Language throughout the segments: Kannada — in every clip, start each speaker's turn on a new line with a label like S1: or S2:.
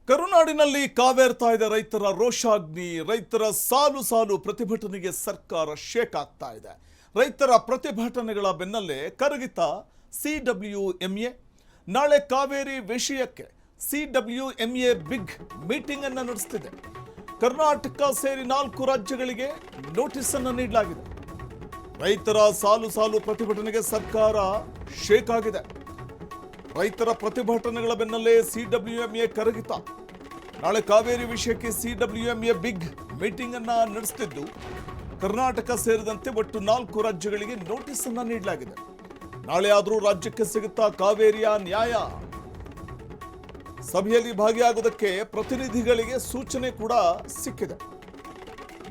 S1: ಕರುನಾಡಿನಲ್ಲಿ ಕಾವೇರ್ತಾ ಇದೆ ರೈತರ ರೋಷಾಗ್ನಿ. ರೈತರ ಸಾಲು ಸಾಲು ಪ್ರತಿಭಟನೆಗೆ ಸರ್ಕಾರ ಶೇಕ್ ಆಗ್ತಾ ಇದೆ. ರೈತರ ಪ್ರತಿಭಟನೆಗಳ ಬೆನ್ನಲ್ಲೇ ಕರಗಿತ ಸಿಡಬ್ಲ್ಯೂಎಂಎ. ನಾಳೆ ಕಾವೇರಿ ವಿಷಯಕ್ಕೆ ಸಿಡಬ್ಲ್ಯೂಎಂಎ ಬಿಗ್ ಮೀಟಿಂಗ್ ಅನ್ನು ನಡೆಸುತ್ತಿದೆ. ಕರ್ನಾಟಕ ಸೇರಿ 4 ರಾಜ್ಯಗಳಿಗೆ ನೋಟಿಸ್ ಅನ್ನು ನೀಡಲಾಗಿದೆ. ರೈತರ ಸಾಲು ಸಾಲು ಪ್ರತಿಭಟನೆಗೆ ಸರ್ಕಾರ ಶೇಕ್ ಆಗಿದೆ. ರೈತರ ಪ್ರತಿಭಟನೆಗಳ ಬೆನ್ನಲ್ಲೇ ಸಿಡಬ್ಲ್ಯೂಎಂಎ ಕರಗಿತ. ನಾಳೆ ಕಾವೇರಿ ವಿಷಯಕ್ಕೆ ಸಿಡಬ್ಲ್ಯೂಎಂಎ ಬಿಗ್ ಮೀಟಿಂಗ್ ಅನ್ನ ನಡೆಸುತ್ತಿದ್ದು, ಕರ್ನಾಟಕ ಸೇರಿದಂತೆ ಒಟ್ಟು 4 ರಾಜ್ಯಗಳಿಗೆ ನೋಟಿಸ್ ಅನ್ನ ನೀಡಲಾಗಿದೆ. ನಾಳೆ ಆದರೂ ರಾಜ್ಯಕ್ಕೆ ಸಿಗುತ್ತಾ ಕಾವೇರಿಯ ನ್ಯಾಯ? ಸಭೆಯಲ್ಲಿ ಭಾಗಿಯಾಗುವುದಕ್ಕೆ ಪ್ರತಿನಿಧಿಗಳಿಗೆ ಸೂಚನೆ ಕೂಡ ಸಿಕ್ಕಿದೆ.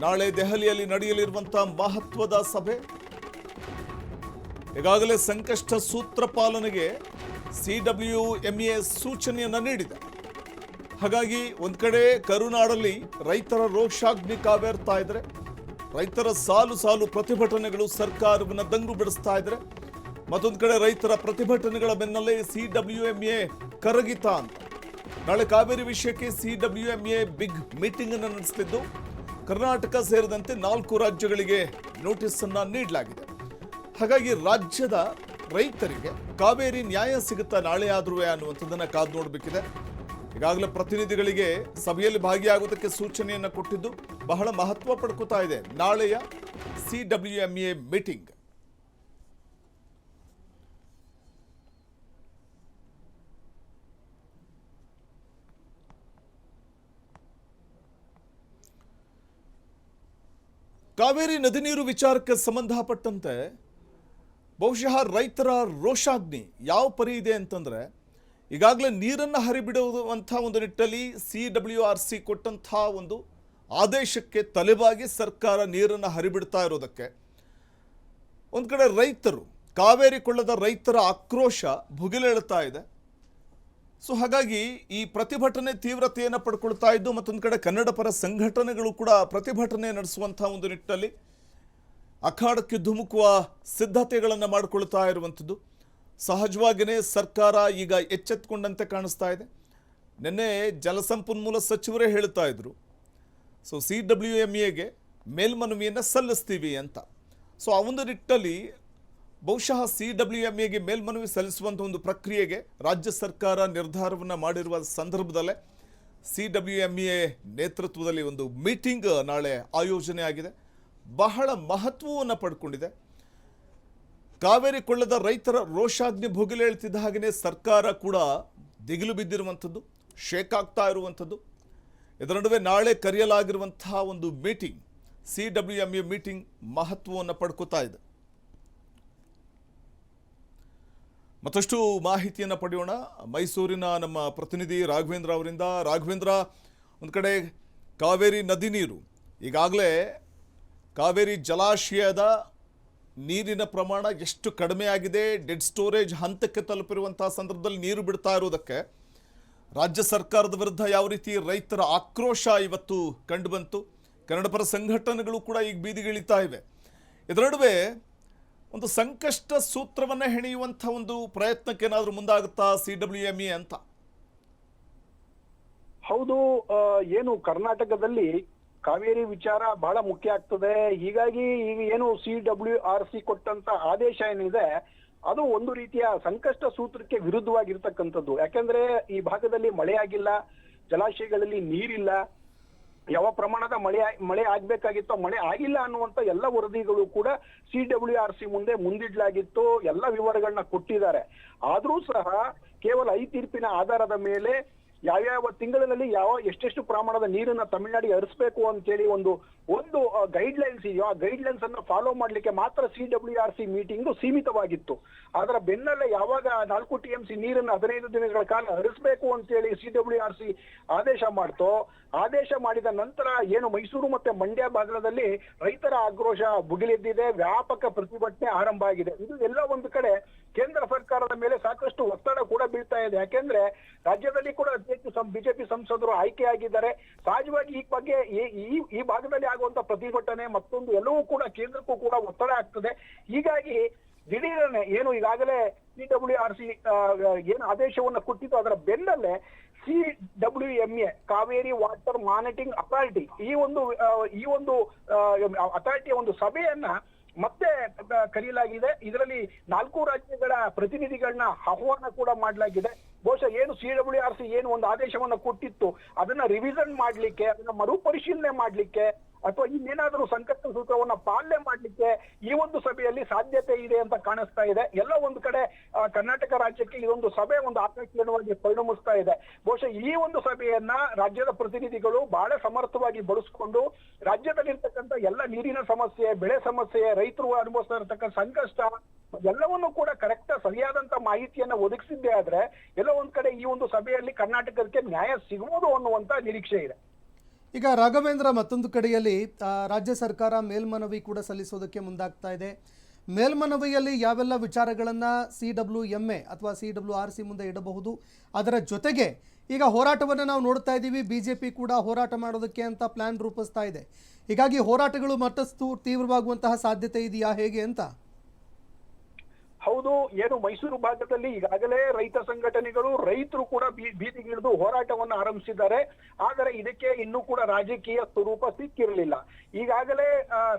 S1: ನಾಳೆ ದೆಹಲಿಯಲ್ಲಿ ನಡೆಯಲಿರುವಂತಹ ಮಹತ್ವದ ಸಭೆ. ಈಗಾಗಲೇ ಸಂಕಷ್ಟ ಸೂತ್ರ ಪಾಲನೆಗೆ ಸಿಡಬ್ಲ್ಯೂಎಂಎ ಸೂಚನೆಯನ್ನ ನೀಡಿದೆ. ಹಾಗಾಗಿ ಒಂದ್ ಕಡೆ ಕರುನಾಡಲ್ಲಿ ರೈತರ ರೋಷಾಗ್ನಿ ಕಾವೇರ್ತಾ ಇದ್ರೆ, ರೈತರ ಸಾಲು ಸಾಲು ಪ್ರತಿಭಟನೆಗಳು ಸರ್ಕಾರವನ್ನು ದಂಗು ಬಿಡಿಸ್ತಾ ಇದ್ರೆ, ಮತ್ತೊಂದು ಕಡೆ ರೈತರ ಪ್ರತಿಭಟನೆಗಳ ಬೆನ್ನಲ್ಲೇ ಸಿಡಬ್ಲ್ಯೂಎಂಎ ಕರಗಿತ ಅಂತ. ನಾಳೆ ಕಾವೇರಿ ವಿಷಯಕ್ಕೆ ಸಿಡಬ್ಲ್ಯೂಎಂಎ ಬಿಗ್ ಮೀಟಿಂಗ್ ಅನ್ನು ನಡೆಸುತ್ತಿದ್ದು, ಕರ್ನಾಟಕ ಸೇರಿದಂತೆ 4 ರಾಜ್ಯಗಳಿಗೆ ನೋಟಿಸ್ ಅನ್ನ ನೀಡಲಾಗಿದೆ. ಹಾಗಾಗಿ ರಾಜ್ಯದ ರೈತರಿಗೆ ಕಾವೇರಿ ನ್ಯಾಯ ಸಿಗುತ್ತಾ ನಾಳೆ ಆದ್ರೂ ಅನ್ನುವಂಥದ್ದನ್ನ ಕಾದು ನೋಡಬೇಕಿದೆ. ಈಗಾಗಲೇ ಪ್ರತಿನಿಧಿಗಳಿಗೆ ಸಭೆಯಲ್ಲಿ ಭಾಗಿಯಾಗುವುದಕ್ಕೆ ಸೂಚನೆಯನ್ನು ಕೊಟ್ಟಿದ್ದು ಬಹಳ ಮಹತ್ವ ಪಡ್ಕೋತಾ ಇದೆ ನಾಳೆಯ ಸಿಡಬ್ಲ್ಯೂಎಂಎ ಮೀಟಿಂಗ್. ಕಾವೇರಿ ನದಿ ನೀರು ವಿಚಾರಕ್ಕೆ ಸಂಬಂಧಪಟ್ಟಂತೆ ಬಹುಶಃ ರೈತರ ರೋಷಾಗ್ನಿ ಯಾವ ಪರಿ ಇದೆ ಅಂತಂದ್ರೆ, ಈಗಾಗಲೇ ನೀರನ್ನು ಹರಿಬಿಡುವಂಥ ಒಂದು ನಿಟ್ಟಲ್ಲಿ CWRC ಕೊಟ್ಟಂಥ ಒಂದು ಆದೇಶಕ್ಕೆ ತಲೆಬಾಗಿ ಸರ್ಕಾರ ನೀರನ್ನು ಹರಿಬಿಡ್ತಾ ಇರೋದಕ್ಕೆ ಒಂದು ಕಡೆ ರೈತರು, ಕಾವೇರಿ ಕೊಳ್ಳದ ರೈತರ ಆಕ್ರೋಶ ಭುಗಿಲೇಳುತ್ತಾ ಇದೆ. ಸೊ ಹಾಗಾಗಿ ಈ ಪ್ರತಿಭಟನೆ ತೀವ್ರತೆಯನ್ನು ಪಡ್ಕೊಳ್ತಾ ಇದ್ದು, ಮತ್ತೊಂದು ಕಡೆ ಕನ್ನಡ ಪರ ಸಂಘಟನೆಗಳು ಕೂಡ ಪ್ರತಿಭಟನೆ ನಡೆಸುವಂಥ ಒಂದು ನಿಟ್ಟಲ್ಲಿ ಅಖಾಡಕ್ಕೆ ಧುಮುಕುವ ಸಿದ್ಧತೆಗಳನ್ನು ಮಾಡಿಕೊಳ್ತಾ ಇರುವಂಥದ್ದು. ಸಹಜವಾಗಿಯೇ ಸರ್ಕಾರ ಈಗ ಎಚ್ಚೆತ್ತುಕೊಂಡಂತೆ ಕಾಣಿಸ್ತಾ ಇದೆ. ನಿನ್ನೆ ಜಲಸಂಪನ್ಮೂಲ ಸಚಿವರೇ ಹೇಳ್ತಾ ಇದ್ರು, ಸೊ ಸಿಡಬ್ಲ್ಯೂಎಂಎಗೆ ಮೇಲ್ಮನವಿಯನ್ನು ಸಲ್ಲಿಸ್ತೀವಿ ಅಂತ. ಸೊ ಆ ಒಂದು ನಿಟ್ಟಲ್ಲಿ ಬಹುಶಃ ಸಿಡಬ್ಲ್ಯೂಎಂಎಗೆ ಮೇಲ್ಮನವಿ ಸಲ್ಲಿಸುವಂಥ ಒಂದು ಪ್ರಕ್ರಿಯೆಗೆ ರಾಜ್ಯ ಸರ್ಕಾರ ನಿರ್ಧಾರವನ್ನು ಮಾಡಿರುವ ಸಂದರ್ಭದಲ್ಲೇ ಸಿಡಬ್ಲ್ಯೂಎಂಎ ನೇತೃತ್ವದಲ್ಲಿ ಒಂದು ಮೀಟಿಂಗ್ ನಾಳೆ ಆಯೋಜನೆ ಆಗಿದೆ. ಬಹಳ ಮಹತ್ವವನ್ನು ಪಡ್ಕೊಂಡಿದೆ. ಕಾವೇರಿ ಕೊಳ್ಳದ ರೈತರ ರೋಷಾಗ್ನಿ ಭುಗಿಲೇಳ್ತಿದ್ದ ಹಾಗೆಯೇ ಸರ್ಕಾರ ಕೂಡ ದಿಗಿಲು ಬಿದ್ದಿರುವಂಥದ್ದು, ಶೇಕ್ ಆಗ್ತಾ ಇರುವಂಥದ್ದು. ಇದರ ನಡುವೆ ನಾಳೆ ಕರೆಯಲಾಗಿರುವಂತಹ ಒಂದು ಮೀಟಿಂಗ್, ಸಿಡಬ್ಲ್ಯೂಎಂಎ ಮೀಟಿಂಗ್ ಮಹತ್ವವನ್ನು ಪಡ್ಕೋತಾ ಇದೆ. ಮತ್ತಷ್ಟು ಮಾಹಿತಿಯನ್ನು ಪಡೆಯೋಣ ಮೈಸೂರಿನ ನಮ್ಮ ಪ್ರತಿನಿಧಿ ರಾಘವೇಂದ್ರ ಅವರಿಂದ. ರಾಘವೇಂದ್ರ, ಒಂದು ಕಡೆ ಕಾವೇರಿ ನದಿ ನೀರು, ಈಗಾಗಲೇ ಕಾವೇರಿ ಜಲಾಶಯದ ನೀರಿನ ಪ್ರಮಾಣ ಎಷ್ಟು ಕಡಿಮೆ ಆಗಿದೆ, ಡೆಡ್ ಸ್ಟೋರೇಜ್ ಹಂತಕ್ಕೆ ತಲುಪಿರುವಂಥ ಸಂದರ್ಭದಲ್ಲಿ ನೀರು ಬಿಡ್ತಾ ಇರೋದಕ್ಕೆ ರಾಜ್ಯ ಸರ್ಕಾರದ ವಿರುದ್ಧ ಯಾವ ರೀತಿ ರೈತರ ಆಕ್ರೋಶ ಇವತ್ತು ಕಂಡುಬಂತು. ಕನ್ನಡ ಪರ ಸಂಘಟನೆಗಳು ಕೂಡ ಈಗ ಬೀದಿಗಿಳಿತಾ ಇವೆ. ಇದರ ನಡುವೆ ಒಂದು ಸಂಕಷ್ಟ ಸೂತ್ರವನ್ನ ಹೆಣೆಯುವಂಥ ಒಂದು ಪ್ರಯತ್ನಕ್ಕೆ ಏನಾದರೂ ಮುಂದಾಗುತ್ತಾ ಸಿಡಬ್ಲ್ಯೂಎಂಎ ಅಂತ?
S2: ಹೌದು, ಏನು ಕರ್ನಾಟಕದಲ್ಲಿ ಕಾವೇರಿ ವಿಚಾರ ಬಹಳ ಮುಖ್ಯ ಆಗ್ತದೆ. ಹೀಗಾಗಿ ಈಗ ಏನು CWRC ಕೊಟ್ಟಂತ ಆದೇಶ ಏನಿದೆ ಅದು ಒಂದು ರೀತಿಯ ಸಂಕಷ್ಟ ಸೂತ್ರಕ್ಕೆ ವಿರುದ್ಧವಾಗಿರ್ತಕ್ಕಂಥದ್ದು. ಯಾಕೆಂದ್ರೆ ಈ ಭಾಗದಲ್ಲಿ ಮಳೆ ಆಗಿಲ್ಲ, ಜಲಾಶಯಗಳಲ್ಲಿ ನೀರಿಲ್ಲ, ಯಾವ ಪ್ರಮಾಣದ ಮಳೆ ಆಗ್ಬೇಕಾಗಿತ್ತೋ ಮಳೆ ಆಗಿಲ್ಲ ಅನ್ನುವಂತ ಎಲ್ಲ ವರದಿಗಳು ಕೂಡ CWRC ಮುಂದಿಡ್ಲಾಗಿತ್ತು. ಎಲ್ಲ ವಿವರಗಳನ್ನ ಕೊಟ್ಟಿದ್ದಾರೆ. ಆದ್ರೂ ಸಹ ಕೇವಲ ಈ ತೀರ್ಪಿನ ಆಧಾರದ ಮೇಲೆ ಯಾವ್ಯಾವ ತಿಂಗಳಿನಲ್ಲಿ ಎಷ್ಟೆಷ್ಟು ಪ್ರಮಾಣದ ನೀರನ್ನ ತಮಿಳುನಾಡಿಗೆ ಹರಿಸಬೇಕು ಅಂತೇಳಿ ಒಂದು ಗೈಡ್ ಲೈನ್ಸ್ ಇದೆಯೋ, ಆ ಗೈಡ್ ಲೈನ್ಸ್ ಅನ್ನ ಫಾಲೋ ಮಾಡ್ಲಿಕ್ಕೆ ಮಾತ್ರ CWRC ಮೀಟಿಂಗ್ ಸೀಮಿತವಾಗಿತ್ತು. ಅದರ ಬೆನ್ನಲ್ಲೇ ಯಾವಾಗ 4 TMC ನೀರನ್ನು 15 ದಿನಗಳ ಕಾಲ ಹರಿಸಬೇಕು ಅಂತೇಳಿ CWRC ಆದೇಶ ಮಾಡ್ತೋ, ಆದೇಶ ಮಾಡಿದ ನಂತರ ಏನು ಮೈಸೂರು ಮತ್ತೆ ಮಂಡ್ಯ ಭಾಗದಲ್ಲಿ ರೈತರ ಆಕ್ರೋಶ ಭುಗಿಲೆದ್ದಿದೆ, ವ್ಯಾಪಕ ಪ್ರತಿಭಟನೆ ಆರಂಭ ಆಗಿದೆ. ಇದು ಎಲ್ಲ ಒಂದು ಕಡೆ ಕೇಂದ್ರ ಸರ್ಕಾರದ ಮೇಲೆ ಸಾಕಷ್ಟು ಒತ್ತಡ ಕೂಡ ಬೀಳ್ತಾ ಇದೆ. ಯಾಕೆಂದ್ರೆ ರಾಜ್ಯದಲ್ಲಿ ಕೂಡ ಬಿಜೆಪಿ ಸಂಸದರು ಆಯ್ಕೆಯಾಗಿದ್ದಾರೆ. ಸಹಜವಾಗಿ ಈ ಬಗ್ಗೆ ಈ ಭಾಗದಲ್ಲಿ ಆಗುವಂತ ಪ್ರತಿಭಟನೆ ಮತ್ತೊಂದು ಎಲ್ಲವೂ ಕೂಡ ಕೇಂದ್ರಕ್ಕೂ ಕೂಡ ಒತ್ತಡ ಆಗ್ತದೆ. ಹೀಗಾಗಿ ದಿಢೀರನೆ ಏನು ಈಗಾಗಲೇ CWRC ಏನು ಆದೇಶವನ್ನು ಕೊಟ್ಟಿತ್ತು ಅದರ ಬೆನ್ನಲ್ಲೇ CWMA Kaveri water monitoring authority ಈ ಒಂದು ಅಥಾರಿಟಿಯ ಒಂದು ಸಭೆಯನ್ನ ಮತ್ತೆ ಕರೆಯಲಾಗಿದೆ. ಇದರಲ್ಲಿ 4 ರಾಜ್ಯಗಳ ಪ್ರತಿನಿಧಿಗಳನ್ನ ಆಹ್ವಾನ ಕೂಡ ಮಾಡಲಾಗಿದೆ. ಬಹುಶಃ ಏನು CWRC ಏನು ಒಂದು ಆದೇಶವನ್ನ ಕೊಟ್ಟಿತ್ತು ಅದನ್ನ ರಿವಿಷನ್ ಮಾಡ್ಲಿಕ್ಕೆ, ಅದನ್ನ ಮರುಪರಿಶೀಲನೆ ಮಾಡ್ಲಿಕ್ಕೆ ಅಥವಾ ಇನ್ನೇನಾದರೂ ಸಂಕಷ್ಟ ಸೂತ್ರವನ್ನ ಪಾಲನೆ ಮಾಡ್ಲಿಕ್ಕೆ ಈ ಒಂದು ಸಭೆಯಲ್ಲಿ ಸಾಧ್ಯತೆ ಇದೆ ಅಂತ ಕಾಣಿಸ್ತಾ ಇದೆ. ಎಲ್ಲ ಒಂದು ಕಡೆ ಕರ್ನಾಟಕ ರಾಜ್ಯಕ್ಕೆ ಇದೊಂದು ಸಭೆ ಒಂದು ಆಕರ್ಷಣೀಯವಾಗಿ ಪರಿಣಮಿಸ್ತಾ ಇದೆ. ಬಹುಶಃ ಈ ಒಂದು ಸಭೆಯನ್ನ ರಾಜ್ಯದ ಪ್ರತಿನಿಧಿಗಳು ಬಹಳ ಸಮರ್ಥವಾಗಿ ಬಳಸಿಕೊಂಡು ರಾಜ್ಯದಲ್ಲಿರ್ತಕ್ಕಂಥ ಎಲ್ಲ ನೀರಿನ ಸಮಸ್ಯೆ, ಬೆಳೆ ಸಮಸ್ಯೆ, ರೈತರು ಅನುಭವಿಸ್ತಾ ಇರತಕ್ಕಂಥ ಸಂಕಷ್ಟ ಎಲ್ಲವನ್ನೂ ಕೂಡ ಕರೆಕ್ಟ್ ಸರಿಯಾದಂತ ಮಾಹಿತಿಯನ್ನ ಒದಗಿಸಿದ್ದೇ ಆದ್ರೆ ಎಲ್ಲ ಒಂದ್ ಕಡೆ ಈ ಒಂದು ಸಭೆಯಲ್ಲಿ ಕರ್ನಾಟಕಕ್ಕೆ ನ್ಯಾಯ ಸಿಗುವುದು ಅನ್ನುವಂತ ನಿರೀಕ್ಷೆ ಇದೆ.
S3: ಈಗ ರಾಘವೇಂದ್ರ, ಮತ್ತೊಂದು ಕಡೆಯಲ್ಲಿ ರಾಜ್ಯ ಸರ್ಕಾರ ಮೇಲ್ಮನವಿ ಕೂಡ ಸಲ್ಲಿಸೋದಕ್ಕೆ ಮುಂದಾಗ್ತಾ ಇದೆ. ಮೇಲ್ಮನವಿಯಲ್ಲಿ ಯಾವೆಲ್ಲ ವಿಚಾರಗಳನ್ನು CWMA ಅಥವಾ CWRC ಮುಂದೆ ಇಡಬಹುದು, ಅದರ ಜೊತೆಗೆ ಈಗ ಹೋರಾಟವನ್ನು ನಾವು ನೋಡ್ತಾ ಇದ್ದೀವಿ, BJP ಕೂಡ ಹೋರಾಟ ಮಾಡೋದಕ್ಕೆ ಅಂತ ಪ್ಲಾನ್ ರೂಪಿಸ್ತಾ ಇದೆ. ಹೀಗಾಗಿ ಹೋರಾಟಗಳು ಮತ್ತಷ್ಟು ತೀವ್ರವಾಗುವಂತಹ ಸಾಧ್ಯತೆ ಇದೆಯಾ, ಹೇಗೆ ಅಂತ?
S2: ಹೌದು, ಏನು ಮೈಸೂರು ಭಾಗದಲ್ಲಿ ಈಗಾಗಲೇ ರೈತ ಸಂಘಟನೆಗಳು, ರೈತರು ಕೂಡ ಬೀದಿಗಿಳಿದು ಹೋರಾಟವನ್ನು ಆರಂಭಿಸಿದ್ದಾರೆ. ಆದರೆ ಇದಕ್ಕೆ ಇನ್ನೂ ಕೂಡ ರಾಜಕೀಯ ಸ್ವರೂಪ ಸಿಕ್ಕಿರಲಿಲ್ಲ. ಈಗಾಗಲೇ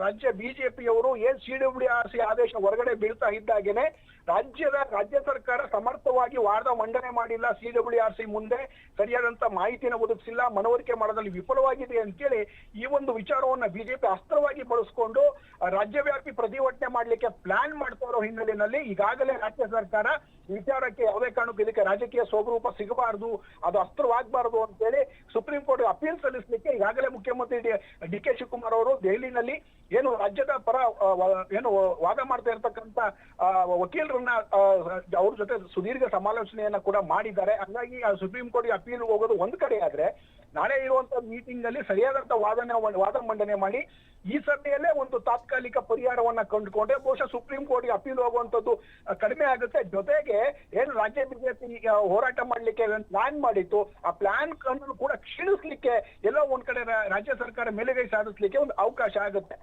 S2: ರಾಜ್ಯ ಬಿಜೆಪಿಯವರು CWRC ಆದೇಶ ಹೊರಗಡೆ ಬೀಳ್ತಾ ಇದ್ದಾಗೇನೆ ರಾಜ್ಯ ಸರ್ಕಾರ ಸಮರ್ಥವಾಗಿ ವಾದ ಮಂಡನೆ ಮಾಡಿಲ್ಲ, CWRC ಮುಂದೆ ಸರಿಯಾದಂತ ಮಾಹಿತಿಯನ್ನು ಒದಗಿಸಿಲ್ಲ, ಮನವರಿಕೆ ಮಾಡೋದ್ರಲ್ಲಿ ವಿಫಲವಾಗಿದೆ ಅಂತೇಳಿ ಈ ಒಂದು ವಿಚಾರವನ್ನ ಬಿಜೆಪಿ ಅಸ್ತ್ರವಾಗಿ ಬಳಸಿಕೊಂಡು ರಾಜ್ಯವ್ಯಾಪಿ ಪ್ರತಿಭಟನೆ ಮಾಡ್ಲಿಕ್ಕೆ ಪ್ಲಾನ್ ಮಾಡ್ತಾ ಇರೋ ಹಿನ್ನೆಲೆಯಲ್ಲಿ ಈಗಾಗಲೇ ರಾಜ್ಯ ಸರ್ಕಾರ ವಿಚಾರಕ್ಕೆ ಯಾವುದೇ ಕಾರಣಕ್ಕೂ ಇದಕ್ಕೆ ರಾಜಕೀಯ ಸ್ವರೂಪ ಸಿಗಬಾರದು, ಅದು ಅಸ್ತ್ರವಾಗಬಾರದು ಅಂತೇಳಿ ಸುಪ್ರೀಂ ಕೋರ್ಟ್ ಅಪೀಲ್ ಸಲ್ಲಿಸಲಿಕ್ಕೆ ಈಗಾಗಲೇ ಮುಖ್ಯಮಂತ್ರಿ DK ಶಿವಕುಮಾರ್ ಅವರು ದೆಹಲಿನಲ್ಲಿ ಏನು ರಾಜ್ಯದ ಪರ ಏನು ವಾದ ಮಾಡ್ತಾ ಇರ್ತಕ್ಕಂಥ ವಕೀಲರನ್ನ ಅವ್ರ ಜೊತೆ ಸುದೀರ್ಘ ಸಮಾಲೋಚನೆಯನ್ನ ಕೂಡ ಮಾಡಿದ್ದಾರೆ. ಹಂಗಾಗಿ ಸುಪ್ರೀಂ ಕೋರ್ಟ್ ಅಪೀಲ್ ಹೋಗೋದು ಒಂದ್ ಕಡೆ ಆದ್ರೆ, ನಾಳೆ ಇರುವಂತ ಮೀಟಿಂಗ್ ಅಲ್ಲಿ ಸರಿಯಾದಂತ ವಾದ ಮಂಡನೆ ಮಾಡಿ ಈ ಸಭೆಯಲ್ಲೇ ಒಂದು ತಾತ್ಕಾಲಿಕ ಪರಿಹಾರವನ್ನ ಕಂಡುಕೊಂಡ್ರೆ ಬಹುಶಃ ಸುಪ್ರೀಂ ಕೋರ್ಟ್ ಅಪೀಲ್ ಹೋಗುವಂತದ್ದು ಕಡಿಮೆ ಆಗುತ್ತೆ. ಜೊತೆಗೆ ಏನು ರಾಜ್ಯ ಬಿಜೆಪಿ ಹೋರಾಟ ಮಾಡ್ಲಿಕ್ಕೆ ಪ್ಲಾನ್ ಮಾಡಿತ್ತು, ಆ ಪ್ಲಾನ್ ಕೂಡ ಕ್ಷೀಣಿಸ್ಲಿಕ್ಕೆ ಎಲ್ಲೋ ಒಂದ್ ಕಡೆ ರಾಜ್ಯ ಸರ್ಕಾರ ಮೇಲುಗೈ ಸಾಧಿಸ್ಲಿಕ್ಕೆ ಒಂದು ಅವಕಾಶ ಆಗುತ್ತೆ.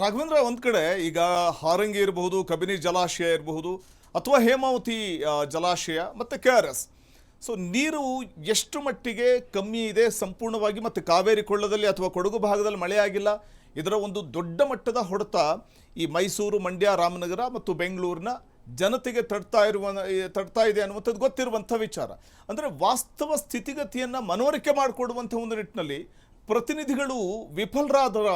S1: ರಾಘವೇಂದ್ರ, ಒಂದ್ ಕಡೆ ಈಗ ಹಾರಂಗಿ ಇರಬಹುದು, ಕಬಿನಿ ಜಲಾಶಯ ಇರಬಹುದು, ಅಥವಾ ಹೇಮಾವತಿ ಜಲಾಶಯ ಮತ್ತೆ KRS, ಸೊ ನೀರು ಎಷ್ಟು ಮಟ್ಟಿಗೆ ಕಮ್ಮಿ ಇದೆ ಸಂಪೂರ್ಣವಾಗಿ, ಮತ್ತು ಕಾವೇರಿ ಕೊಳ್ಳದಲ್ಲಿ ಅಥವಾ ಕೊಡಗು ಭಾಗದಲ್ಲಿ ಮಳೆ ಆಗಿಲ್ಲ, ಇದರ ಒಂದು ದೊಡ್ಡ ಮಟ್ಟದ ಹೊಡೆತ ಈ ಮೈಸೂರು, ಮಂಡ್ಯ, ರಾಮನಗರ ಮತ್ತು ಬೆಂಗಳೂರಿನ ಜನತೆಗೆ ತಡ್ತಾ ಇದೆ ಅನ್ನುವಂಥದ್ದು ಗೊತ್ತಿರುವಂಥ ವಿಚಾರ. ಅಂದರೆ ವಾಸ್ತವ ಸ್ಥಿತಿಗತಿಯನ್ನು ಮನವರಿಕೆ ಮಾಡಿಕೊಡುವಂಥ ಒಂದು ನಿಟ್ಟಿನಲ್ಲಿ ಪ್ರತಿನಿಧಿಗಳು ವಿಫಲರಾದರ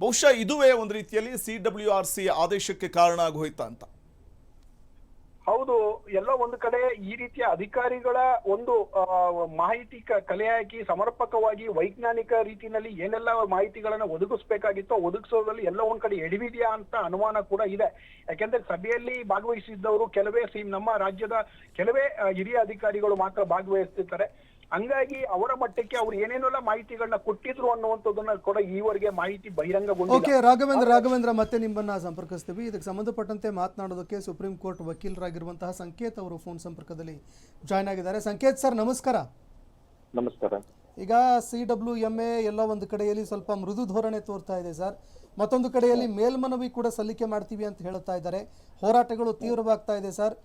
S1: ಬಹುಶಃ ಇದುವೇ ಒಂದು ರೀತಿಯಲ್ಲಿ CWRC ಆದೇಶಕ್ಕೆ ಕಾರಣ ಆಗೋಯ್ತಾ ಅಂತ?
S2: ಹೌದು, ಎಲ್ಲ ಒಂದು ಕಡೆ ಈ ರೀತಿಯ ಅಧಿಕಾರಿಗಳ ಒಂದು ಮಾಹಿತಿ ಕಲೆ ಹಾಕಿ ಸಮರ್ಪಕವಾಗಿ ವೈಜ್ಞಾನಿಕ ರೀತಿಯಲ್ಲಿ ಏನೆಲ್ಲ ಮಾಹಿತಿಗಳನ್ನ ಒದಗಿಸ್ಬೇಕಾಗಿತ್ತೋ ಒದಗಿಸೋದ್ರಲ್ಲಿ ಎಲ್ಲ ಒಂದ್ ಕಡೆ ಎಡವಿದೆಯಾ ಅಂತ ಅನುಮಾನ ಕೂಡ ಇದೆ. ಯಾಕೆಂದ್ರೆ ಸಭೆಯಲ್ಲಿ ಭಾಗವಹಿಸಿದ್ದವರು ಕೆಲವೇ ನಮ್ಮ ರಾಜ್ಯದ ಕೆಲವೇ ಹಿರಿಯ ಅಧಿಕಾರಿಗಳು ಮಾತ್ರ ಭಾಗವಹಿಸ್ತಿರ್ತಾರೆ. ಹಂಗಾಗಿ ಅವರ ಮಟ್ಟಕ್ಕೆ ಅವ್ರು ಏನೇನೆಲ್ಲ ಮಾಹಿತಿಗಳನ್ನ ಕೊಟ್ಟಿದ್ರು ಅನ್ನುವಂಥದ್ದನ್ನ ಕೂಡ ಈವರೆಗೆ ಮಾಹಿತಿ ಬಹಿರಂಗಗೊಂಡಿಲ್ಲ.
S3: ಓಕೆ ರಾಘವೇಂದ್ರ, ಮತ್ತೆ ನಿಮ್ಮನ್ನ ಸಂಪರ್ಕಿಸ್ತೀವಿ. ಇದಕ್ಕೆ ಸಂಬಂಧಪಟ್ಟಂತೆ ಮಾತನಾಡೋದಕ್ಕೆ ಸುಪ್ರೀಂ ಕೋರ್ಟ್ ವಕೀಲರಾಗಿರುವಂತಹ ಸಂಕೇತ್ ಅವರು ಫೋನ್ ಸಂಪರ್ಕದಲ್ಲಿ ಜಾಯ್ನ್ ಆಗಿದ್ದಾರೆ. ಸಂಕೇತ್ ಸರ್, ನಮಸ್ಕಾರ.
S4: ನಮಸ್ಕಾರ.
S3: ಈಗ CWMA ಎಲ್ಲ ಒಂದು ಕಡೆಯಲ್ಲಿ ಸ್ವಲ್ಪ ಮೃದು ಧೋರಣೆ ತೋರ್ತಾ ಇದೆ ಸರ್, ಮತ್ತೊಂದು ಕಡೆಯಲ್ಲಿ ಮೇಲ್ಮನವಿ ಕೂಡ ಸಲ್ಲಿಕೆ ಮಾಡ್ತೀವಿ ಅಂತ ಹೇಳ್ತಾ ಇದ್ದಾರೆ. ಹೋರಾಟಗಳು ತೀವ್ರವಾಗ್ತಾ ಇದೆ ಸರ್.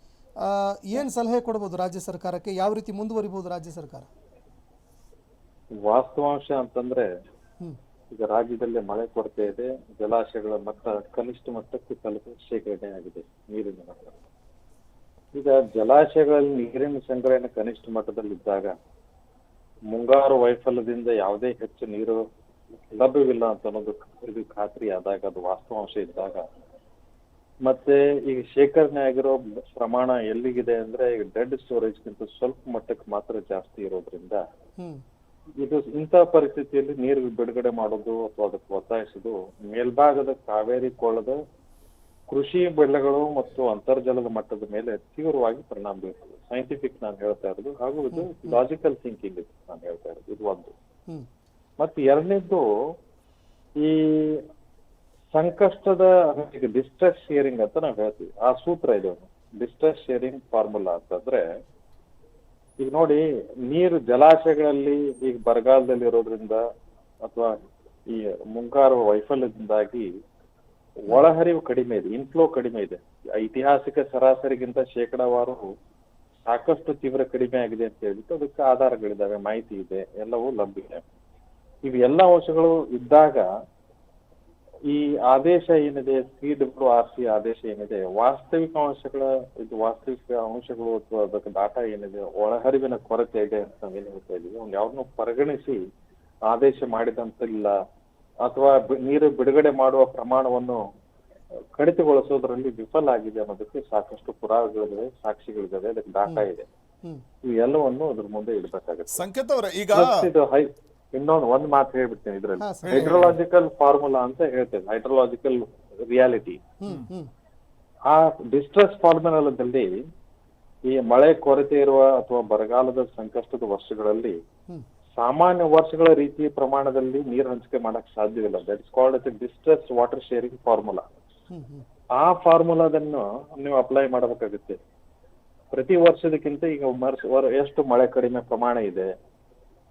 S3: ಏನು ಸಲಹೆ ಕೊಡಬಹುದು ರಾಜ್ಯ ಸರ್ಕಾರಕ್ಕೆ, ಯಾವ ರೀತಿ ಮುಂದುವರಿಬಹುದು ರಾಜ್ಯ ಸರ್ಕಾರ?
S4: ವಾಸ್ತವಾಂಶ ಅಂತಂದ್ರೆ ಈಗ ರಾಜ್ಯದಲ್ಲಿ ಮಳೆ ಕೊರತೆ ಇದೆ, ಜಲಾಶಯಗಳ ಮಟ್ಟ ಕನಿಷ್ಠ ಮಟ್ಟಕ್ಕೆ ಶೇಖರಣೆ ಆಗಿದೆ ನೀರಿನ ಮಟ್ಟ. ಈಗ ಜಲಾಶಯಗಳಲ್ಲಿ ನೀರಿನ ಸಂಗ್ರಹಣೆ ಕನಿಷ್ಠ ಮಟ್ಟದಲ್ಲಿದ್ದಾಗ ಮುಂಗಾರು ವೈಫಲ್ಯದಿಂದ ಯಾವುದೇ ಹೆಚ್ಚು ನೀರು ಲಭ್ಯವಿಲ್ಲ ಅಂತ ಅನ್ನೋದು ಇದು ಖಾತ್ರಿ ಆದಾಗ, ಅದು ವಾಸ್ತವಾಂಶ ಇದ್ದಾಗ, ಮತ್ತೆ ಈಗ ಶೇಖರಣೆ ಆಗಿರೋ ಪ್ರಮಾಣ ಎಲ್ಲಿಗಿದೆ ಅಂದ್ರೆ ಈಗ ಡೆಡ್ ಸ್ಟೋರೇಜ್ಗಿಂತ ಸ್ವಲ್ಪ ಮಟ್ಟಕ್ಕೆ ಮಾತ್ರ ಜಾಸ್ತಿ ಇರೋದ್ರಿಂದ ಇದು ಇಂಥ ಪರಿಸ್ಥಿತಿಯಲ್ಲಿ ನೀರು ಬಿಡುಗಡೆ ಮಾಡೋದು ಅಥವಾ ಅದಕ್ಕೆ ಒತ್ತಾಯಿಸೋದು ಮೇಲ್ಭಾಗದ ಕಾವೇರಿ ಕೊಳ್ಳದ ಕೃಷಿ ಬೆಳೆಗಳು ಮತ್ತು ಅಂತರ್ಜಲದ ಮಟ್ಟದ ಮೇಲೆ ತೀವ್ರವಾಗಿ ಪರಿಣಾಮ ಬೀರ್ತದೆ. ಸೈಂಟಿಫಿಕ್ ನಾನು ಹೇಳ್ತಾ ಇರೋದು, ಹಾಗೂ ಇದು ಲಾಜಿಕಲ್ ಥಿಂಕಿಂಗ್ ಇದು ನಾನು ಹೇಳ್ತಾ ಇರೋದು. ಇದು ಒಂದು. ಮತ್ತೆ ಎರಡನೇದ್ದು, ಈ ಸಂಕಷ್ಟದ ಡಿಸ್ಟ್ರೆಸ್ ಶೇರಿಂಗ್ ಅಂತ ನಾವು ಹೇಳ್ತೀವಿ. ಆ ಸೂತ್ರ ಇದೆ, ಡಿಸ್ಟ್ರೆಸ್ ಶೇರಿಂಗ್ ಫಾರ್ಮುಲಾ ಅಂತಂದ್ರೆ, ಈಗ ನೋಡಿ, ನೀರು ಜಲಾಶಯಗಳಲ್ಲಿ ಈಗ ಬರಗಾಲದಲ್ಲಿ ಇರೋದ್ರಿಂದ ಅಥವಾ ಈ ಮುಂಗಾರು ವೈಫಲ್ಯದಿಂದಾಗಿ ಒಳಹರಿವು ಕಡಿಮೆ ಇದೆ, ಇನ್ಫ್ಲೋ ಕಡಿಮೆ ಇದೆ. ಐತಿಹಾಸಿಕ ಸರಾಸರಿಗಿಂತ ಶೇಕಡಾವಾರು ಸಾಕಷ್ಟು ತೀವ್ರ ಕಡಿಮೆ ಆಗಿದೆ ಅಂತ ಹೇಳ್ಬಿಟ್ಟು ಅದಕ್ಕೆ ಆಧಾರಗಳಿದಾವೆ, ಮಾಹಿತಿ ಇದೆ, ಎಲ್ಲವೂ ಲಭ್ಯ. ಇವೆಲ್ಲ ಅಂಶಗಳು ಇದ್ದಾಗ ಈ ಆದೇಶ ಏನಿದೆ, CWRC ಆದೇಶ ಏನಿದೆ, ವಾಸ್ತವಿಕ ಅಂಶಗಳು ಅಥವಾ ಅದಕ್ಕೆ ಡಾಟಾ ಏನಿದೆ, ಒಳಹರಿವಿನ ಕೊರತೆ ಇದೆ ಅಂತ ನಾವೇನು ಹೇಳ್ತಾ ಇದೀವಿ, ಅವ್ನು ಯಾವ್ದನ್ನು ಪರಿಗಣಿಸಿ ಆದೇಶ ಮಾಡಿದಂತಿಲ್ಲ ಅಥವಾ ನೀರು ಬಿಡುಗಡೆ ಮಾಡುವ ಪ್ರಮಾಣವನ್ನು ಕಡಿತಗೊಳಿಸೋದ್ರಲ್ಲಿ ವಿಫಲ ಆಗಿದೆ ಅನ್ನೋದಕ್ಕೆ ಸಾಕಷ್ಟು ಪುರಾವೆಗಳಿವೆ, ಸಾಕ್ಷಿಗಳಿದಾವೆ, ಅದಕ್ಕೆ ಡಾಟಾ ಇದೆ. ಇವೆಲ್ಲವನ್ನು ಅದ್ರ ಮುಂದೆ ಇಡ್ಬೇಕಾಗುತ್ತೆ.
S1: ಸಂಕೇತ್ ಅವರೇ, ಈಗ
S4: ಇದು ಇನ್ನೊಂದು ಒಂದ್ ಮಾತು ಹೇಳ್ಬಿಡ್ತೇನೆ ಇದ್ರಲ್ಲಿ. ಹೈಡ್ರೋಲಾಜಿಕಲ್ ಫಾರ್ಮುಲಾ ಅಂತ ಹೇಳ್ತೇನೆ, ಹೈಡ್ರೋಲಾಜಿಕಲ್ ರಿಯಾಲಿಟಿ. ಆ ಡಿಸ್ಟ್ರೆಸ್ ಫಾರ್ಮುಲಾದಲ್ಲಿ ಈ ಮಳೆ ಕೊರತೆ ಇರುವ ಅಥವಾ ಬರಗಾಲದ ಸಂಕಷ್ಟದ ವರ್ಷಗಳಲ್ಲಿ ಸಾಮಾನ್ಯ ವರ್ಷಗಳ ರೀತಿ ಪ್ರಮಾಣದಲ್ಲಿ ನೀರು ಹಂಚಿಕೆ ಮಾಡಕ್ ಸಾಧ್ಯವಿಲ್ಲ. That is called distress water sharing formula. ಆ ಫಾರ್ಮುಲಾದನ್ನು ನೀವು ಅಪ್ಲೈ ಮಾಡಬೇಕಾಗುತ್ತೆ. ಪ್ರತಿ ವರ್ಷದಕ್ಕಿಂತ ಈಗ ಎಷ್ಟು ಮಳೆ ಕಡಿಮೆ ಪ್ರಮಾಣ ಇದೆ,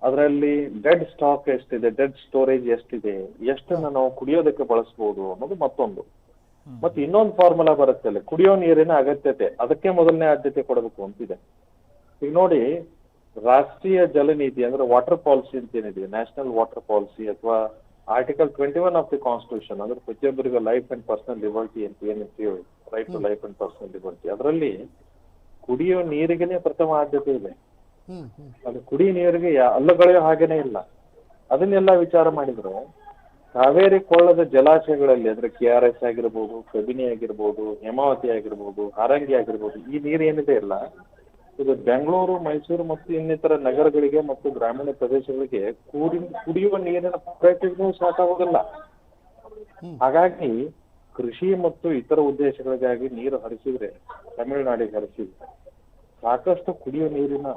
S4: ಅದರಲ್ಲಿ ಡೆಡ್ ಸ್ಟಾಕ್ ಎಷ್ಟಿದೆ, ಡೆಡ್ ಸ್ಟೋರೇಜ್ ಎಷ್ಟಿದೆ, ಎಷ್ಟನ್ನ ನಾವು ಕುಡಿಯೋದಕ್ಕೆ ಬಳಸಬಹುದು ಅನ್ನೋದು ಮತ್ತೊಂದು. ಮತ್ತೆ ಇನ್ನೊಂದು ಫಾರ್ಮುಲಾ ಬರುತ್ತೆ ಅಲ್ಲಿ, ಕುಡಿಯೋ ನೀರಿನ ಅಗತ್ಯತೆ, ಅದಕ್ಕೆ ಮೊದಲನೇ ಆದ್ಯತೆ ಕೊಡಬೇಕು ಅಂತಿದೆ. ಈಗ ನೋಡಿ, ರಾಷ್ಟ್ರೀಯ ಜಲ ನೀತಿ ಅಂದ್ರೆ ವಾಟರ್ ಪಾಲಿಸಿ ಅಂತ ಏನಿದೆ, ನ್ಯಾಷನಲ್ ವಾಟರ್ ಪಾಲಿಸಿ ಅಥವಾ ಆರ್ಟಿಕಲ್ 21 ಆಫ್ ದಿ ಕಾನ್ಸ್ಟಿಟ್ಯೂಷನ್, ಅಂದ್ರೆ ಪ್ರತಿಯೊಬ್ಬರಿಗೂ ಲೈಫ್ ಅಂಡ್ ಪರ್ಸನಲ್ ಲಿಬರ್ಟಿ ಅಂತ ಏನಂತೀವಿ, right to life and personal liberty, ಅದರಲ್ಲಿ ಕುಡಿಯೋ ನೀರಿಗೆನೆ ಪ್ರಥಮ ಆದ್ಯತೆ ಇದೆ. ಅದು ಕುಡಿಯೋ ನೀರಿಗೆ ಅಲ್ಲಗಳೆಯೋ ಹಾಗೇನೆ ಇಲ್ಲ. ಅದನ್ನೆಲ್ಲ ವಿಚಾರ ಮಾಡಿದ್ರೆ ಕಾವೇರಿ ಕೊಳ್ಳದ ಜಲಾಶಯಗಳಲ್ಲಿ ಅಂದ್ರೆ KRS ಆಗಿರ್ಬೋದು, ಕಬಿನಿ ಆಗಿರ್ಬೋದು, ಹೇಮಾವತಿ ಆಗಿರ್ಬೋದು, ಹಾರಂಗಿ ಆಗಿರ್ಬೋದು, ಈ ನೀರು ಏನಿದೆ ಇಲ್ಲ, ಇದು ಬೆಂಗಳೂರು, ಮೈಸೂರು ಮತ್ತು ಇನ್ನಿತರ ನಗರಗಳಿಗೆ ಮತ್ತು ಗ್ರಾಮೀಣ ಪ್ರದೇಶಗಳಿಗೆ ಕುಡಿಯುವ ನೀರಿನ ಪೂರೈಕೆಗೂ ಸಾಕಾಗೋದಿಲ್ಲ. ಹಾಗಾಗಿ ಕೃಷಿ ಮತ್ತು ಇತರ ಉದ್ದೇಶಗಳಿಗಾಗಿ ನೀರು ಹರಿಸಿದ್ರೆ, ತಮಿಳುನಾಡಿಗೆ ಹರಿಸಿದ್ರೆ ಸಾಕಷ್ಟು ಕುಡಿಯುವ ನೀರಿನ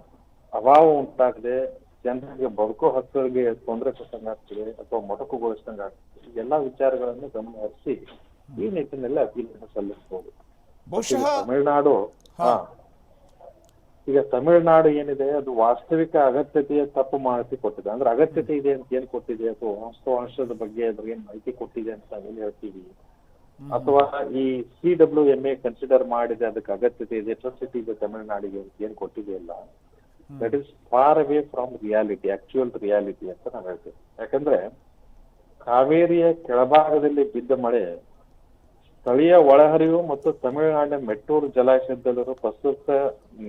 S4: ಅಭಾವ ಉಂಟಾಗದೆ ಜನರಿಗೆ ಬದುಕೋ ಹಕ್ಕುಗಳಿಗೆ ತೊಂದರೆ ಕೊಟ್ಟಂಗಾಗ್ತದೆ ಅಥವಾ ಮೊಟಕುಗೊಳಿಸಿದಂಗಾಗ್ತದೆ. ಈ ಎಲ್ಲಾ ವಿಚಾರಗಳನ್ನು ಗಮನ ಹರಿಸಿ ಈ ನಿಟ್ಟಿನಲ್ಲಿ ಅಪೀಲನ್ನು ಸಲ್ಲಿಸಬಹುದು.
S1: ಬಹುಶಃ
S4: ತಮಿಳುನಾಡು ಈಗ ತಮಿಳುನಾಡು ಏನಿದೆ, ಅದು ವಾಸ್ತವಿಕ ಅಗತ್ಯತೆಯ ತಪ್ಪು ಮಾಹಿತಿ ಕೊಟ್ಟಿದೆ. ಅಂದ್ರೆ ಅಗತ್ಯತೆ ಇದೆ ಅಂತ ಏನ್ ಕೊಟ್ಟಿದೆ ಅಥವಾ ವಾಸ್ತವಾಂಶದ ಬಗ್ಗೆ ಅದ್ರ ಏನ್ ಮಾಹಿತಿ ಕೊಟ್ಟಿದೆ ಅಂತ ನಾವೇನ್ ಹೇಳ್ತೀವಿ, ಅಥವಾ ಈ CWMA ಕನ್ಸಿಡರ್ ಮಾಡಿದೆ ಅದಕ್ಕೆ ಅಗತ್ಯತೆ ಇದೆ, ಎಲೆಕ್ಟ್ರಿಸಿಟಿ ಇದೆ ತಮಿಳುನಾಡಿಗೆ ಏನ್ ಕೊಟ್ಟಿದೆ ಇಲ್ಲ, that is far away from reality, actual reality ಅಂತ ನಾವು ಹೇಳ್ತೇವೆ. ಯಾಕಂದ್ರೆ ಕಾವೇರಿಯ ಕೆಳಭಾಗದಲ್ಲಿ ಬಿದ್ದ ಮಳೆ ಸ್ಥಳೀಯ ಒಳಹರಿವು ಮತ್ತು ತಮಿಳುನಾಡಿನ ಮೆಟ್ಟೂರು ಜಲಾಶಯದಲ್ಲಿರುವ ಪ್ರಸ್ತುತ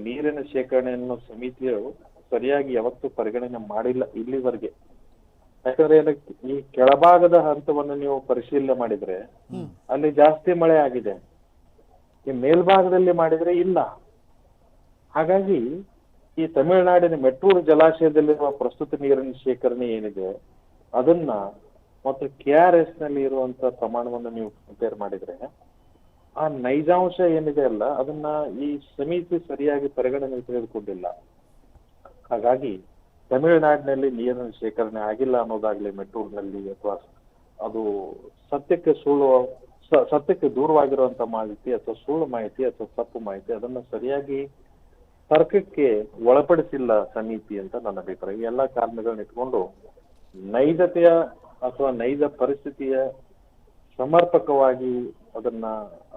S4: ನೀರಿನ ಶೇಖರಣೆಯನ್ನು ಸಮಿತಿಯು ಸರಿಯಾಗಿ ಯಾವತ್ತೂ ಪರಿಗಣನೆ ಮಾಡಿಲ್ಲ ಇಲ್ಲಿವರೆಗೆ. ಯಾಕಂದ್ರೆ ಈ ಕೆಳಭಾಗದ ಹಂತವನ್ನು ನೀವು ಪರಿಶೀಲನೆ ಮಾಡಿದ್ರೆ ಅಲ್ಲಿ ಜಾಸ್ತಿ ಮಳೆ ಆಗಿದೆ, ಈ ಮೇಲ್ಭಾಗದಲ್ಲಿ ಮಾಡಿದ್ರೆ ಇಲ್ಲ. ಹಾಗಾಗಿ ಈ ತಮಿಳುನಾಡಿನ ಮೆಟ್ಟೂರು ಜಲಾಶಯದಲ್ಲಿರುವ ಪ್ರಸ್ತುತ ನೀರಿನ ಶೇಖರಣೆ ಏನಿದೆ ಅದನ್ನ ಮತ್ತು KRS ನಲ್ಲಿ ಇರುವಂತ ಪ್ರಮಾಣವನ್ನು ನೀವು ಕಂಪೇರ್ ಮಾಡಿದ್ರೆ ಆ ನೈಜಾಂಶ ಏನಿದೆ ಅಲ್ಲ ಅದನ್ನ ಈ ಸಮಿತಿ ಸರಿಯಾಗಿ ಪರಿಗಣನೆ ತೆಗೆದುಕೊಂಡಿಲ್ಲ. ಹಾಗಾಗಿ ತಮಿಳುನಾಡಿನಲ್ಲಿ ನೀರಿನ ಶೇಖರಣೆ ಆಗಿಲ್ಲ ಅನ್ನೋದಾಗ್ಲಿ, ಮೆಟ್ಟೂರಿನಲ್ಲಿ, ಅಥವಾ ಅದು ಸತ್ಯಕ್ಕೆ ದೂರವಾಗಿರುವಂತ ಮಾಹಿತಿ ಅಥವಾ ಸುಳ್ಳು ಮಾಹಿತಿ ಅಥವಾ ತಪ್ಪು ಮಾಹಿತಿ, ಅದನ್ನ ಸರಿಯಾಗಿ ತರ್ಕಕ್ಕೆ ಒಳಪಡಿಸಿಲ್ಲ ಸಮಿತಿ ಅಂತ ನನ್ನ ಅಭಿಪ್ರಾಯ. ಈ ಎಲ್ಲಾ ಕಾರಣಗಳನ್ನ ಇಟ್ಕೊಂಡು ನೈಜತೆಯ ಅಥವಾ ನೈಜ ಪರಿಸ್ಥಿತಿಯ ಸಮರ್ಪಕವಾಗಿ ಅದನ್ನ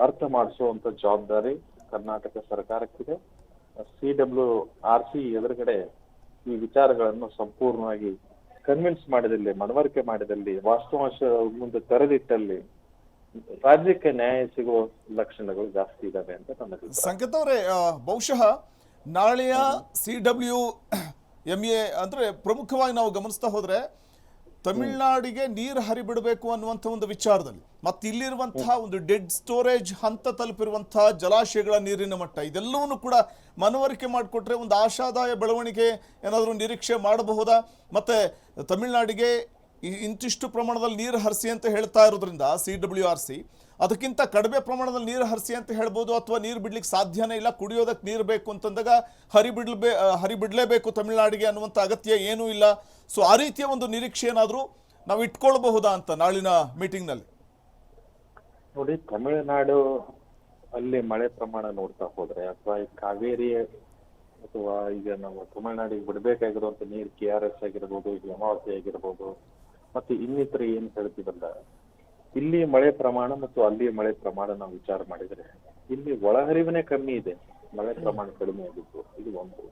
S4: ಅರ್ಥ ಮಾಡಿಸುವಂತ ಜವಾಬ್ದಾರಿ ಕರ್ನಾಟಕ ಸರ್ಕಾರಕ್ಕಿದೆ. CWRC ಎದುರುಗಡೆ ಈ ವಿಚಾರಗಳನ್ನು ಸಂಪೂರ್ಣವಾಗಿ ಕನ್ವಿನ್ಸ್ ಮಾಡಿದಲ್ಲಿ, ಮನವರಿಕೆ ಮಾಡಿದಲ್ಲಿ, ವಾಸ್ತವಾಂಶ ಮುಂದೆ ತೆರೆದಿಟ್ಟಲ್ಲಿ ರಾಜ್ಯಕ್ಕೆ ನ್ಯಾಯ ಸಿಗುವ ಲಕ್ಷಣಗಳು ಜಾಸ್ತಿ ಇದಾವೆ ಅಂತ ನನ್ನ ಅಭಿಪ್ರಾಯ.
S1: ಸಂಕೇತ್ ಅವರೇ, ಬಹುಶಃ ನಾಳೆಯ CWMA ಅಂದ್ರೆ ಪ್ರಮುಖವಾಗಿ ನಾವು ಗಮನಿಸ್ತಾ ಹೋದ್ರೆ ತಮಿಳುನಾಡಿಗೆ ನೀರು ಹರಿಬಿಡಬೇಕು ಅನ್ನುವಂಥ ಒಂದು ವಿಚಾರದಲ್ಲಿ ಮತ್ತು ಇಲ್ಲಿರುವಂತಹ ಒಂದು ಡೆಡ್ ಸ್ಟೋರೇಜ್ ಹಂತ ತಲುಪಿರುವಂತಹ ಜಲಾಶಯಗಳ ನೀರಿನ ಮಟ್ಟ ಇದೆಲ್ಲವನ್ನೂ ಕೂಡ ಮನವರಿಕೆ ಮಾಡಿಕೊಟ್ರೆ ಒಂದು ಆಶಾದಾಯ ಬೆಳವಣಿಗೆ ಏನಾದರೂ ನಿರೀಕ್ಷೆ ಮಾಡಬಹುದಾ? ಮತ್ತೆ ತಮಿಳುನಾಡಿಗೆ ಇಂತಿಷ್ಟು ಪ್ರಮಾಣದಲ್ಲಿ ನೀರು ಹರಿಸಿ ಅಂತ ಹೇಳ್ತಾ ಇರೋದ್ರಿಂದ CWRC ಅದಕ್ಕಿಂತ ಕಡಿಮೆ ಪ್ರಮಾಣದಲ್ಲಿ ನೀರು ಹರಿಸಿ ಅಂತ ಹೇಳ್ಬೋದು, ಅಥವಾ ನೀರು ಬಿಡ್ಲಿಕ್ಕೆ ಸಾಧ್ಯನೇ ಇಲ್ಲ, ಕುಡಿಯೋದಕ್ಕೆ ನೀರು ಬೇಕು ಅಂತಂದಾಗ ಹರಿಬಿಡ್ಲೇಬೇಕು ತಮಿಳುನಾಡಿಗೆ ಅನ್ನುವಂಥ ಅಗತ್ಯ ಏನೂ ಇಲ್ಲ. ಸೊ ಆ ರೀತಿಯ ಒಂದು ನಿರೀಕ್ಷೆ ಏನಾದರೂ ನಾವು ಇಟ್ಕೊಳ್ಬಹುದಾ ಅಂತ ನಾಳಿನ ಮೀಟಿಂಗ್ನಲ್ಲಿ?
S4: ನೋಡಿ, ತಮಿಳುನಾಡು ಅಲ್ಲಿ ಮಳೆ ಪ್ರಮಾಣ ನೋಡ್ತಾ ಹೋದ್ರೆ ಅಥವಾ ಈ ಕಾವೇರಿ ಅಥವಾ ಈಗ ನಾವು ತಮಿಳುನಾಡಿಗೆ ಬಿಡಬೇಕಾಗಿರುವಂತ ನೀರು KRS ಆಗಿರ್ಬೋದು, ಹೇಮಾವತಿ ಆಗಿರ್ಬೋದು, ಮತ್ತೆ ಇನ್ನಿತರ ಏನ್ ಹೇಳ್ತೀವಲ್ಲ, ಇಲ್ಲಿ ಮಳೆ ಪ್ರಮಾಣ ಮತ್ತು ಅಲ್ಲಿ ಮಳೆ ಪ್ರಮಾಣ ನಾವು ವಿಚಾರ ಮಾಡಿದ್ರೆ ಇಲ್ಲಿ ಒಳಹರಿವಿನೇ ಕಮ್ಮಿ ಇದೆ. ಮಳೆ ಪ್ರಮಾಣ ಕಡಿಮೆ ಆಗಿತ್ತು. ಇದು ಒಂದು.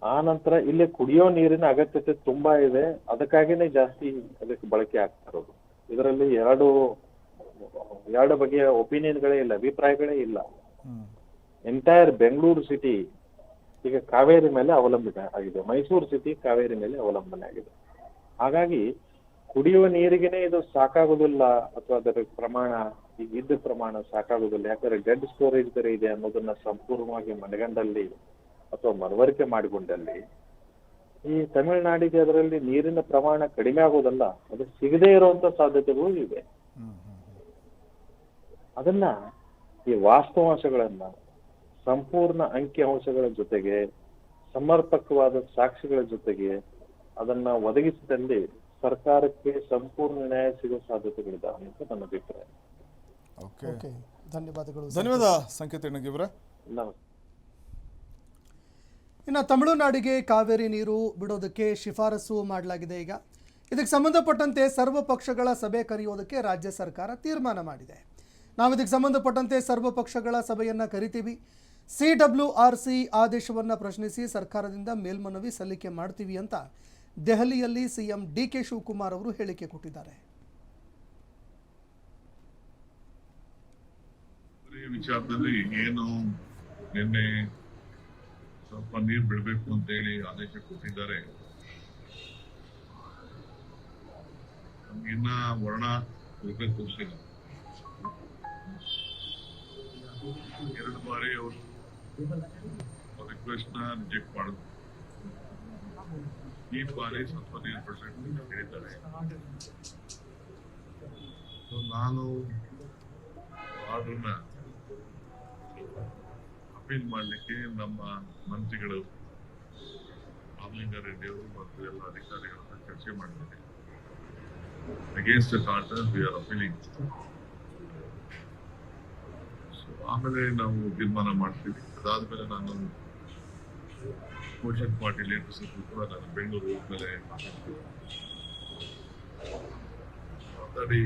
S4: ಆ ನಂತರ ಇಲ್ಲಿ ಕುಡಿಯೋ ನೀರಿನ ಅಗತ್ಯತೆ ತುಂಬಾ ಇದೆ, ಅದಕ್ಕಾಗಿನೇ ಜಾಸ್ತಿ ಅದಕ್ಕೆ ಬಳಕೆ ಆಗ್ತಾ ಇರೋದು. ಇದರಲ್ಲಿ ಎರಡು ಬಗೆಯ ಒಪಿನಿಯನ್ಗಳೇ ಇಲ್ಲ, ಅಭಿಪ್ರಾಯಗಳೇ ಇಲ್ಲ. ಎಂಟೈರ್ ಬೆಂಗಳೂರು ಸಿಟಿ ಈಗ ಕಾವೇರಿ ಮೇಲೆ ಅವಲಂಬನೆ ಆಗಿದೆ, ಮೈಸೂರು ಸಿಟಿ ಕಾವೇರಿ ಮೇಲೆ ಅವಲಂಬನೆ ಆಗಿದೆ. ಹಾಗಾಗಿ ಕುಡಿಯುವ ನೀರಿಗೆನೆ ಇದು ಸಾಕಾಗುದಿಲ್ಲ, ಅಥವಾ ಅದರ ಪ್ರಮಾಣ ಈಗ ಇದ್ದ ಪ್ರಮಾಣ ಸಾಕಾಗುದಿಲ್ಲ. ಯಾಕಂದ್ರೆ ಡೆಡ್ ಸ್ಟೋರೇಜ್ ಬೇರೆ ಇದೆ ಅನ್ನೋದನ್ನ ಸಂಪೂರ್ಣವಾಗಿ ಮನಗಂಡಲ್ಲಿ ಅಥವಾ ಮನವರಿಕೆ ಮಾಡಿಕೊಂಡಲ್ಲಿ ಈ ತಮಿಳುನಾಡಿಗೆ ಅದರಲ್ಲಿ ನೀರಿನ ಪ್ರಮಾಣ ಕಡಿಮೆ ಆಗೋದಲ್ಲ, ಅದು ಸಿಗದೇ ಇರುವಂತ ಸಾಧ್ಯತೆಗಳು ಇವೆ. ಅದನ್ನ ಈ ವಾಸ್ತವಾಂಶಗಳನ್ನ ಸಂಪೂರ್ಣ ಅಂಕಿ ಅಂಶಗಳ ಜೊತೆಗೆ ಸಮರ್ಪಕವಾದ ಸಾಕ್ಷಿಗಳ ಜೊತೆಗೆ ಅದನ್ನ ಒದಗಿಸಿದಲ್ಲಿ ಸರ್ಕಾರಕ್ಕೆ ಸಂಪೂರ್ಣ ನ್ಯಾಯ ಸಿಗುವ ಸಾಧ್ಯತೆಗಳಿದಾವೆ ಅಂತ ನನ್ನ ಅಭಿಪ್ರಾಯ.
S3: ಓಕೆ, ಧನ್ಯವಾದಗಳು.
S1: ಧನ್ಯವಾದ ಸಂಕೇತ ಇವರೇ.
S4: ನಮಸ್ತೆ.
S3: ಇನ್ನು ತಮಿಳುನಾಡಿಗೆ ಕಾವೇರಿ ನೀರು ಬಿಡೋದಕ್ಕೆ ಶಿಫಾರಸು ಮಾಡಲಾಗಿದೆ. ಈಗ ಇದಕ್ಕೆ ಸಂಬಂಧಪಟ್ಟಂತೆ ಸರ್ವ ಪಕ್ಷಗಳ ಸಭೆ ಕರೆಯೋದಕ್ಕೆ ರಾಜ್ಯ ಸರ್ಕಾರ ತೀರ್ಮಾನ ಮಾಡಿದೆ. ನಾವು ಇದಕ್ಕೆ ಸಂಬಂಧಪಟ್ಟಂತೆ ಸರ್ವ ಪಕ್ಷಗಳ ಸಭೆಯನ್ನು ಕರಿತೀವಿ, CWRC ಆದೇಶವನ್ನು ಪ್ರಶ್ನಿಸಿ ಸರ್ಕಾರದಿಂದ ಮೇಲ್ಮನವಿ ಸಲ್ಲಿಕೆ ಮಾಡ್ತೀವಿ ಅಂತ ದೆಹಲಿಯಲ್ಲಿ CM DK ಶಿವಕುಮಾರ್ ಅವರು ಹೇಳಿಕೆ ಕೊಟ್ಟಿದ್ದಾರೆ.
S5: ವಿಚಾರದಲ್ಲಿ ಏನು ನಿನ್ನೆ ಸ್ವಲ್ಪ ನೀರು ಬಿಡಬೇಕು ಅಂತ ಹೇಳಿ ಆದೇಶ ಕೊಟ್ಟಿದ್ದಾರೆ. ನಮ್ಗಿನ್ನ ವರ್ಣ ತೋರಿಸಿಲ್ಲ. 2 ಬಾರಿ ಅವರು ರಿಕ್ವೆಸ್ಟ್ ನ ರಿಜೆಕ್ಟ್ ಮಾಡಿದ್ರು. ಈ ಬಾರಿ ಸ್ವಲ್ಪ ನೀರು ಬಿಡಬೇಕು ಹೇಳಿದ್ದಾರೆ. ನಾನು ಆರ್ಡರ್ನ ಅಪೀಲ್ ಮಾಡಲಿಕ್ಕೆ ನಮ್ಮ ಮಂತ್ರಿಗಳು ರಾಮಲಿಂಗಾರೆಡ್ಡಿ ಅವರು ಮತ್ತು ಎಲ್ಲ ಅಧಿಕಾರಿಗಳನ್ನ ಚರ್ಚೆ ಮಾಡಿದ್ದೇನೆ. Against the order we are appealing. ಆಮೇಲೆ ನಾವು ತೀರ್ಮಾನ ಮಾಡ್ತೀವಿ. ಅದಾದ್ಮೇಲೆ ನಾನು ಮೋಷನ್ ಪಾರ್ಟಿ ಲೀಡರ್ಸ್ ಕೂಡ ನಾನು ಬೆಂಗಳೂರು ಹೋದ್ಮೇಲೆ ಮಾತಾಡಿ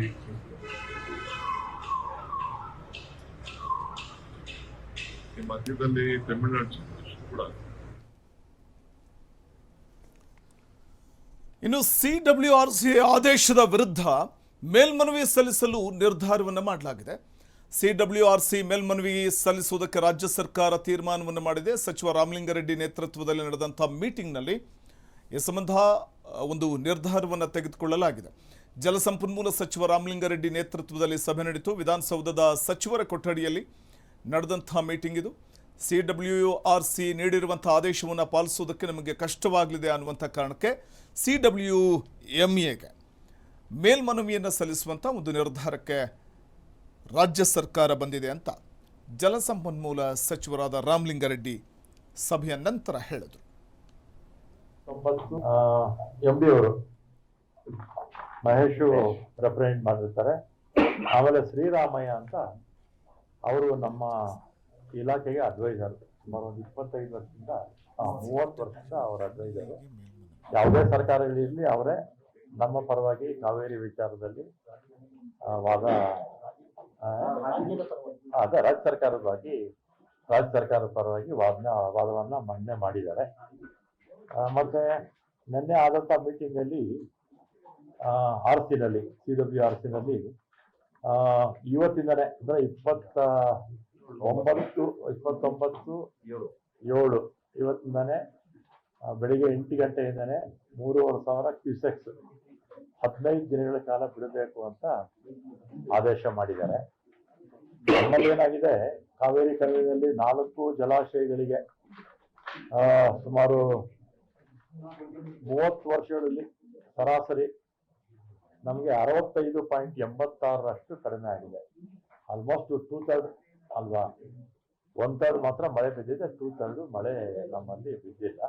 S5: ಈ ಮಧ್ಯದಲ್ಲಿ ತಮಿಳುನಾಡು ಕೂಡ.
S1: ಇನ್ನು CWRC ಆದೇಶದ ವಿರುದ್ಧ ಮೇಲ್ಮನವಿ ಸಲ್ಲಿಸಲು ನಿರ್ಧಾರವನ್ನು ಮಾಡಲಾಗಿದೆ. CWRC ಮೇಲ್ಮನವಿ ಸಲ್ಲಿಸುವುದಕ್ಕೆ ರಾಜ್ಯ ಸರ್ಕಾರ ತೀರ್ಮಾನವನ್ನು ಮಾಡಿದೆ. ಸಚಿವ ರಾಮಲಿಂಗಾರೆಡ್ಡಿ ನೇತೃತ್ವದಲ್ಲಿ ನಡೆದಂಥ ಮೀಟಿಂಗ್ನಲ್ಲಿ ಈ ಸಂಬಂಧ ಒಂದು ನಿರ್ಧಾರವನ್ನು ತೆಗೆದುಕೊಳ್ಳಲಾಗಿದೆ. ಜಲಸಂಪನ್ಮೂಲ ಸಚಿವ ರಾಮಲಿಂಗಾರೆಡ್ಡಿ ನೇತೃತ್ವದಲ್ಲಿ ಸಭೆ ನಡೆಯಿತು. ವಿಧಾನಸೌಧದ ಸಚಿವರ ಕೊಠಡಿಯಲ್ಲಿ ನಡೆದಂಥ ಮೀಟಿಂಗ್ ಇದು. CWRC ನೀಡಿರುವಂಥ ಆದೇಶವನ್ನು ಪಾಲಿಸುವುದಕ್ಕೆ ನಮಗೆ ಕಷ್ಟವಾಗಲಿದೆ ಅನ್ನುವಂಥ ಕಾರಣಕ್ಕೆ CWMAಗೆ ಮೇಲ್ಮನವಿಯನ್ನು ಸಲ್ಲಿಸುವಂಥ ಒಂದು ನಿರ್ಧಾರಕ್ಕೆ ರಾಜ್ಯ ಸರ್ಕಾರ ಬಂದಿದೆ ಅಂತ ಜಲಸಂಪನ್ಮೂಲ ಸಚಿವರಾದ ರಾಮಲಿಂಗಾರೆಡ್ಡಿ ಸಭೆಯ ನಂತರ ಹೇಳಿದರು.
S6: MD ಅವರು ಮಹೇಶು ರೆಪ್ರೆಸೆಂಟ್ ಮಾಡಿರ್ತಾರೆ. ಆಮೇಲೆ ಶ್ರೀರಾಮಯ್ಯ ಅಂತ ಅವರು ನಮ್ಮ ಇಲಾಖೆಗೆ ಅಡ್ವೈಸರ್. ಸುಮಾರು ಒಂದು 25 ವರ್ಷದಿಂದ 30 ವರ್ಷದಿಂದ ಅವರ ಅಡ್ವೈಸರ್. ಯಾವುದೇ ಸರ್ಕಾರಗಳಿರಲಿ ಅವರೇ ನಮ್ಮ ಪರವಾಗಿ ಕಾವೇರಿ ವಿಚಾರದಲ್ಲಿ ವಾದ ಅದೇ ರಾಜ್ಯ ಸರ್ಕಾರದ ಪರವಾಗಿ ವಾದವನ್ನ ಮಂಡನೆ ಮಾಡಿದ್ದಾರೆ. ಮತ್ತೆ ನಿನ್ನೆ ಆದಂತ ಮೀಟಿಂಗ್ ಅಲ್ಲಿ CWRC ನಲ್ಲಿ ಇವತ್ತಿಂದನೇ ಅಂದ್ರೆ 29/7 ಇವತ್ತಿಂದಾನೆ ಬೆಳಿಗ್ಗೆ 8 ಗಂಟೆಯಿಂದಾನೆ 3,500 ಕ್ಯೂಸೆಕ್ಸ್ 15 ದಿನಗಳ ಕಾಲ ಬಿಡಬೇಕು ಅಂತ ಆದೇಶ ಮಾಡಿದ್ದಾರೆ. ನಮ್ಮಲ್ಲಿ ಏನಾಗಿದೆ, ಕಾವೇರಿ ಕಣಿವೆಯಲ್ಲಿ 4 ಜಲಾಶಯಗಳಿಗೆ ಸುಮಾರು 30 ವರ್ಷಗಳಲ್ಲಿ ಸರಾಸರಿ ನಮಗೆ 65.86 ಕಡಿಮೆ ಆಗಿದೆ. ಆಲ್ಮೋಸ್ಟ್ 2/3 ಅಲ್ವಾ, 1/3 ಮಾತ್ರ ಮಳೆ ಬಿದ್ದಿದೆ, 2/3 ಮಳೆ ನಮ್ಮಲ್ಲಿ ಬಿದ್ದಿಲ್ಲ.